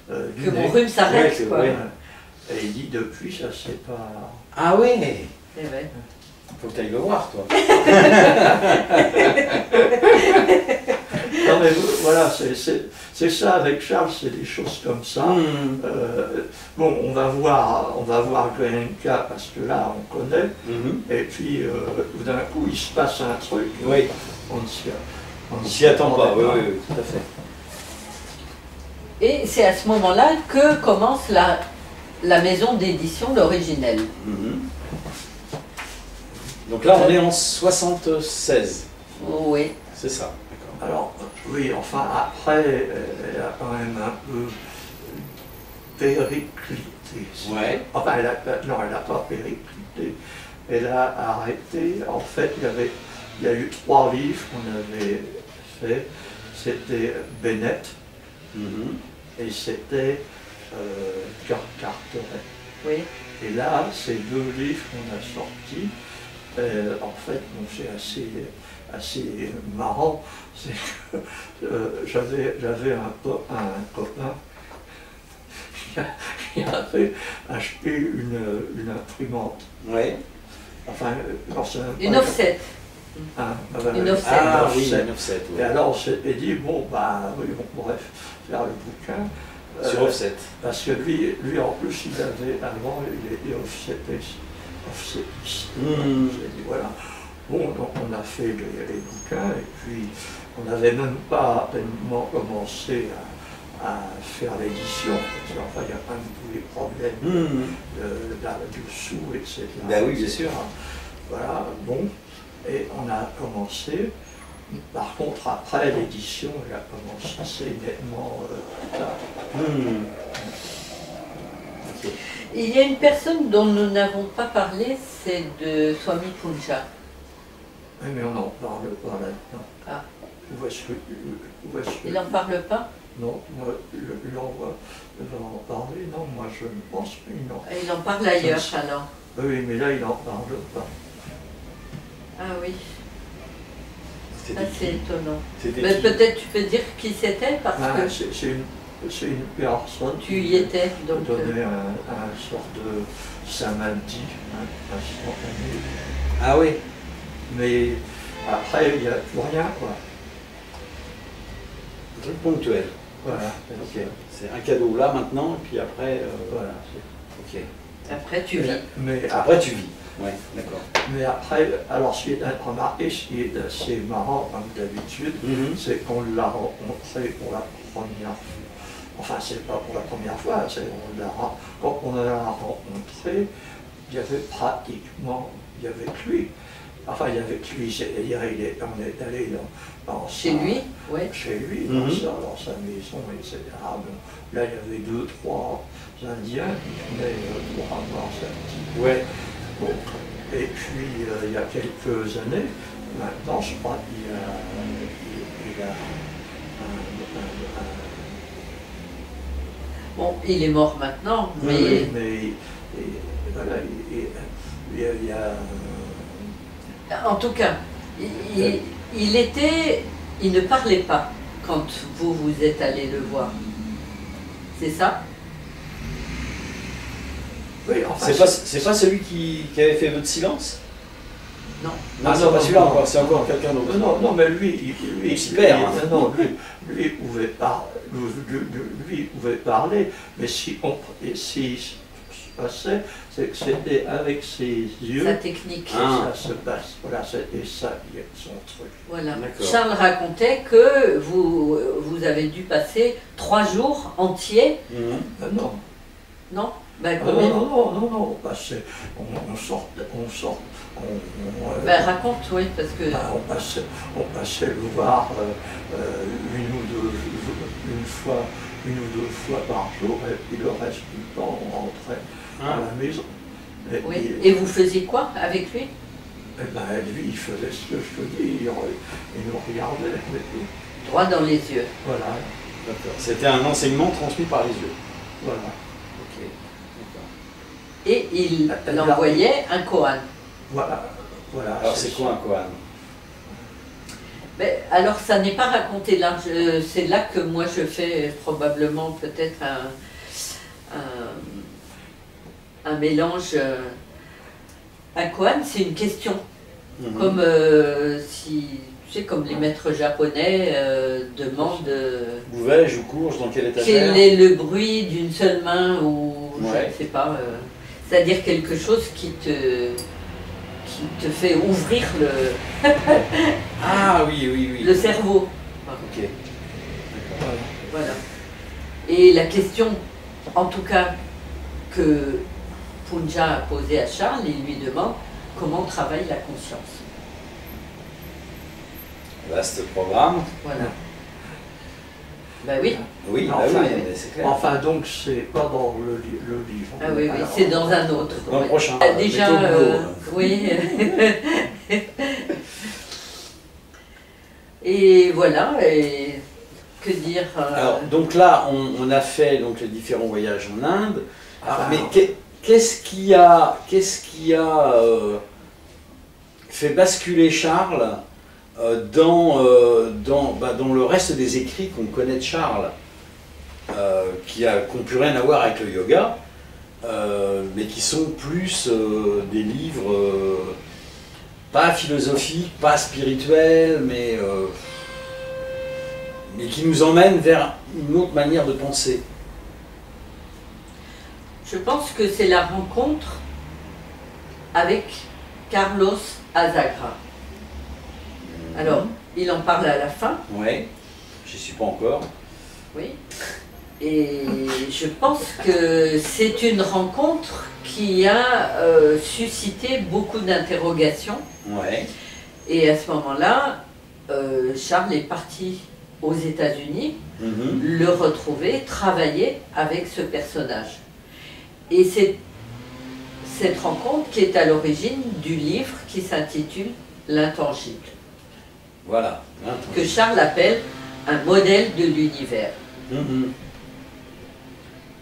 du que nez. mon rhume s'arrête, ouais, quoi. Ouais. Et il dit depuis ça c'est pas... Ah oui. Eh ouais. Faut que tu ailles le voir, toi. Non mais voilà, c'est ça avec Charles, c'est des choses comme ça. Bon, on va voir Grenenka parce que là on connaît, et puis tout d'un coup il se passe un truc, oui. On ne s'y attend pas, oui, tout à fait. Et c'est à ce moment-là que commence la maison d'édition, l'originelle. Donc là on est en 76. Oui. C'est ça. Alors, oui, enfin, après, elle a quand même un peu périclité. Ouais. Enfin, elle n'a pas périclité. Elle a arrêté. En fait, il y a eu 3 livres qu'on avait fait. C'était Bennett et c'était Carteret. Oui. Et là, ces 2 livres qu'on a sortis, en fait, bon, c'est assez marrant, c'est que j'avais un copain qui avait acheté une imprimante. Ouais. Enfin, une offset. Une offset. Ah oui, une offset. Et alors on s'était dit, bon, bah oui, on pourrait faire le bouquin. Sur offset. Parce que lui en plus, avant, il était offsetiste. On s'est dit, voilà. Bon, donc on a fait les bouquins et puis on n'avait même pas tellement commencé à faire l'édition, parce qu'enfin il y a quand même tous les problèmes de sous, etc. Ben oui, bien sûr. Voilà, bon, et on a commencé. Par contre, après l'édition, elle a commencé assez nettement tard. Okay. Il y a une personne dont nous n'avons pas parlé, c'est de Swami Punja. Oui, mais on n'en parle pas là-dedans. Ah. Où est-ce que... Il n'en parle pas? Non, moi, il va en parler, non, moi je ne pense plus, non. Il en parle ailleurs, alors? Oui, mais là, il n'en parle pas. Ah oui. Ça, c'est étonnant. Mais peut-être tu peux dire qui c'était, parce que... C'est une personne tu y étais, donc... qui donnait un sort de samadhi, instantané. Ah oui. Mais après, il n'y a plus rien, quoi. Un truc ponctuel. Voilà. Ok. C'est un cadeau là, maintenant, et puis après... Voilà. Ok. Après, tu vis. Mais après, tu vis. Ouais, d'accord. Mais après, alors ce qui est remarqué, ce qui est assez marrant, comme d'habitude, c'est qu'on l'a rencontré pour la première fois. Enfin, c'est pas pour la première fois, quand on l'a rencontré, il y avait pratiquement, il y avait que lui. Enfin, il y avait que lui, c'est-à-dire on est allé dans chez lui, oui. Chez lui, dans sa maison, etc. Bon, là, il y avait 2, 3 Indiens qui venaient pour avoir sa petite. Ouais. Bon. Et puis, il y a quelques années, maintenant, je crois qu'il a Bon, il est mort maintenant, mais... Oui, mais voilà, il y a... En tout cas, il ne parlait pas quand vous êtes allé le voir. C'est ça? Oui, enfin, c'est pas celui qui avait fait vœu de silence? Non. Non, c'est pas celui-là encore, c'est encore quelqu'un d'autre. Non, mais lui, lui pouvait parler, mais si passait, c'est que c'était avec ses yeux sa technique. que ça se passe. Voilà, c'était ça son truc. Voilà. Charles racontait que vous avez dû passer 3 jours entiers. Non. Non. Ben, non, on sortait, raconte, oui, parce que... on passait le voir une ou deux fois par jour, et puis le reste du temps, on rentrait à la maison. Et vous faisiez quoi avec lui? Lui, il faisait ce que je te dis, il nous regardait. Droit dans les yeux. Voilà. D'accord. C'était un enseignement transmis par les yeux. Voilà. Ok. Et il envoyait un koan. Voilà. Alors c'est quoi un koan? Alors ça n'est pas raconté là, c'est là que moi je fais probablement peut-être un mélange. Un koan, c'est une question. Comme si, tu sais, comme les maîtres japonais demandent Où-vais-je, où cours-je, dans quel état? Quel est le bruit d'une seule main, ou je ne sais pas, c'est-à-dire quelque chose qui te fait ouvrir le cerveau. Ok. Voilà. Et la question, en tout cas, que Punja a posée à Charles, il lui demande comment travaille la conscience. Vaste programme. Voilà. Ben oui. Oui, c'est clair. Enfin, donc, c'est pas dans le livre. Ah oui, c'est dans un autre. Dans le prochain. Déjà, oui. Et voilà, et que dire Alors, donc là, on a fait donc, les différents voyages en Inde. Mais qu'est-ce qui a fait basculer Charles dans le reste des écrits qu'on connaît de Charles, qui n'ont plus rien à voir avec le yoga, mais qui sont plus des livres pas philosophiques, pas spirituels, mais qui nous emmènent vers une autre manière de penser. Je pense que c'est la rencontre avec Carlos Azagra. Alors, il en parle à la fin. Oui, j'y suis pas encore. Oui. Et je pense que c'est une rencontre qui a suscité beaucoup d'interrogations. Ouais. Et à ce moment-là, Charles est parti aux États-Unis, le retrouver, travailler avec ce personnage. Et c'est cette rencontre qui est à l'origine du livre qui s'intitule L'Intangible. Voilà. Que Charles appelle un modèle de l'univers.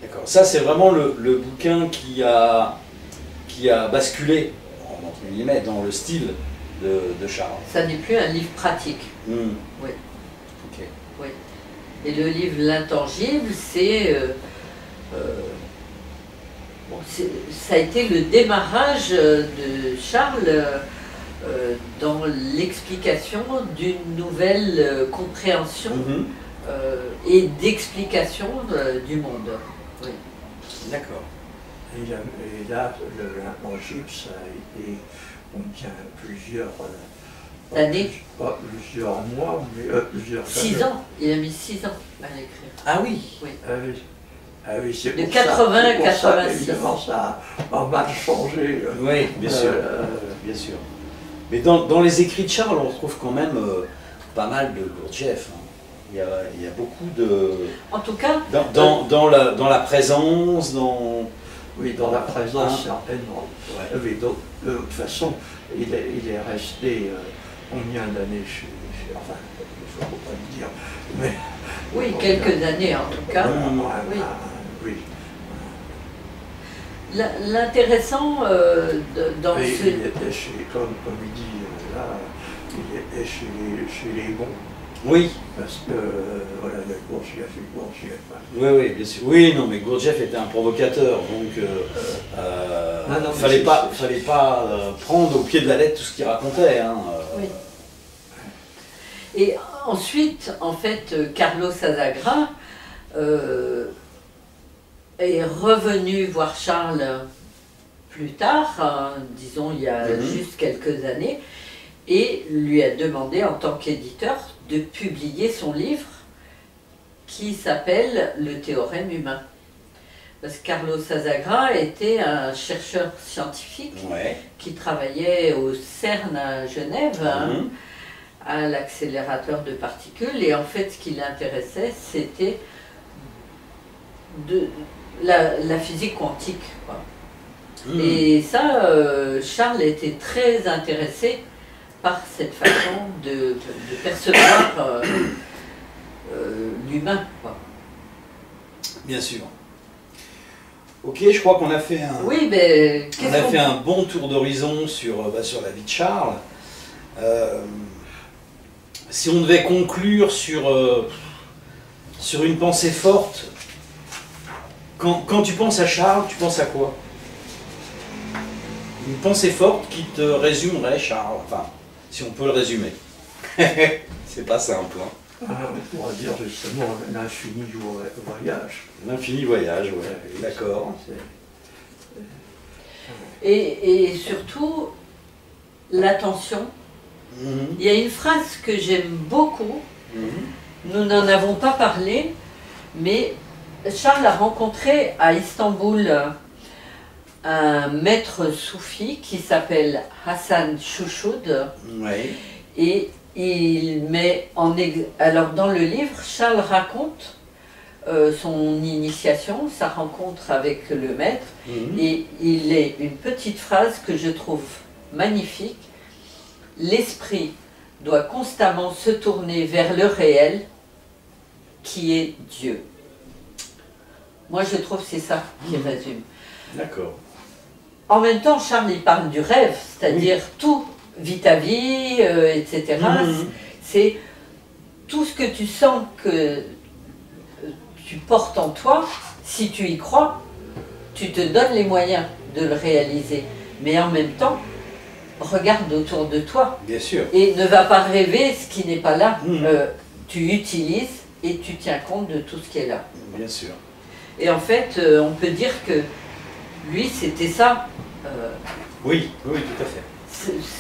D'accord. Ça, c'est vraiment le bouquin qui a basculé, entre guillemets, dans le style de Charles. Ça n'est plus un livre pratique. Oui. Ok. Oui. Et le livre L'Intangible, c'est... ça a été le démarrage de Charles dans l'explication d'une nouvelle compréhension et d'explication du monde. Oui. D'accord. Et là, l'Intangible, ça a été, on tient plusieurs années. Pas plusieurs mois, mais plusieurs 6 ans. Il a mis 6 ans à l'écrire. Ah oui. Oui. Ah oui, c'est de 80 à 86. Évidemment, ça a mal changé. Oui, bien sûr. Bien sûr. Mais dans les écrits de Charles, on retrouve quand même pas mal de Gurdjieff. Hein. Il y a beaucoup de... En tout cas... Dans la présence, dans... Oui, dans la présence, certainement. Ouais. Mais donc, de toute façon, il est resté combien d'années chez... Enfin, il ne faut pas le dire. Mais, oui, quelques années en tout cas. Oui. Oui. L'intéressant dans ce... Il était chez, comme il dit là, il était chez les bons. Oui. Parce que, voilà, il y a Gurdjieff et Gurdjieff. Oui, bien sûr. Oui, non, mais Gurdjieff était un provocateur, donc fallait pas prendre au pied de la lettre tout ce qu'il racontait. Hein, Oui. Et ensuite, en fait, Carlos Azagra est revenu voir Charles plus tard, disons il y a juste quelques années, et lui a demandé en tant qu'éditeur de publier son livre qui s'appelle Le théorème humain. Parce que Carlos Azagra était un chercheur scientifique qui travaillait au CERN à Genève, à l'accélérateur de particules, et en fait ce qui l'intéressait c'était la physique quantique, quoi. Et ça, Charles était très intéressé par cette façon de percevoir l'humain, quoi. Bien sûr. Ok, je crois qu'on a fait un, un bon tour d'horizon sur la vie de Charles. Si on devait conclure sur une pensée forte, quand tu penses à Charles, tu penses à quoi? Une pensée forte qui te résumerait Charles, enfin, si on peut le résumer. C'est pas simple, hein. On pourrait dire justement l'infini voyage. L'infini voyage, ouais, d'accord. Et surtout, l'attention. Il y a une phrase que j'aime beaucoup, nous n'en avons pas parlé, mais Charles a rencontré à Istanbul un maître soufi qui s'appelle Hasan Chouchoud, et il met alors dans le livre, Charles raconte son initiation, sa rencontre avec le maître, et il est une petite phrase que je trouve magnifique: l'esprit doit constamment se tourner vers le réel qui est Dieu. Moi je trouve que c'est ça qui résume. D'accord. En même temps, Charles il parle du rêve, c'est-à-dire tout, vis ta vie, etc. C'est tout ce que tu sens que tu portes en toi, si tu y crois, tu te donnes les moyens de le réaliser. Mais en même temps, regarde autour de toi. Bien sûr. Et ne va pas rêver ce qui n'est pas là. Tu utilises et tu tiens compte de tout ce qui est là. Bien sûr. Et en fait, on peut dire que lui, c'était ça. Oui, tout à fait.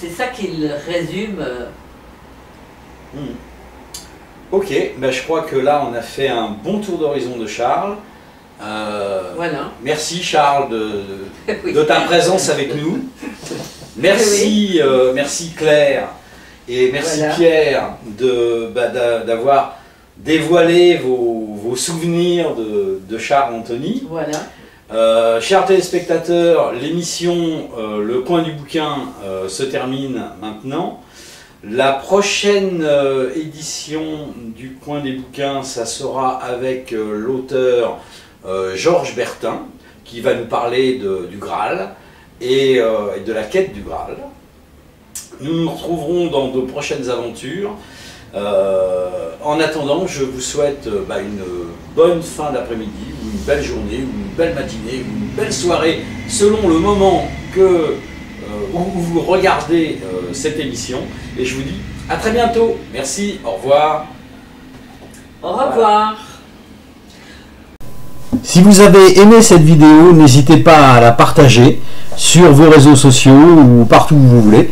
C'est ça qu'il résume. Ok, ben je crois que là on a fait un bon tour d'horizon de Charles. Voilà. Merci Charles de ta présence avec nous. Merci, merci Claire et merci Pierre d'avoir dévoilé vos souvenirs de Charles Anthony. Voilà. Chers téléspectateurs, l'émission Le Coin du Bouquin se termine maintenant. La prochaine édition du Coin des Bouquins, ça sera avec l'auteur Georges Bertin, qui va nous parler du Graal et de la quête du Graal. Nous nous retrouverons dans de prochaines aventures. En attendant, je vous souhaite une bonne fin d'après-midi, ou une belle journée, ou une belle matinée, ou une belle soirée, selon le moment où vous regardez cette émission. Et je vous dis à très bientôt. Merci, au revoir. Au revoir. Si vous avez aimé cette vidéo, n'hésitez pas à la partager sur vos réseaux sociaux ou partout où vous voulez.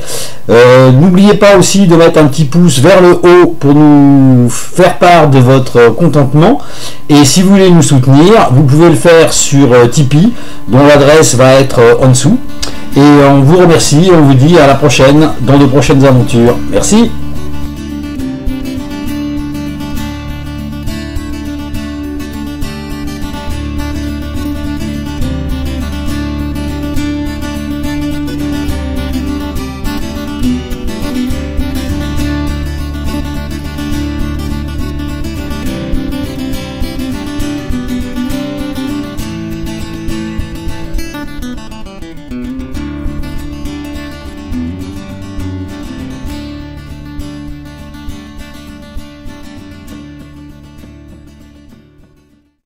N'oubliez pas aussi de mettre un petit pouce vers le haut pour nous faire part de votre contentement. Et si vous voulez nous soutenir, vous pouvez le faire sur Tipeee, dont l'adresse va être en dessous. Et on vous remercie et on vous dit à la prochaine dans de prochaines aventures. Merci.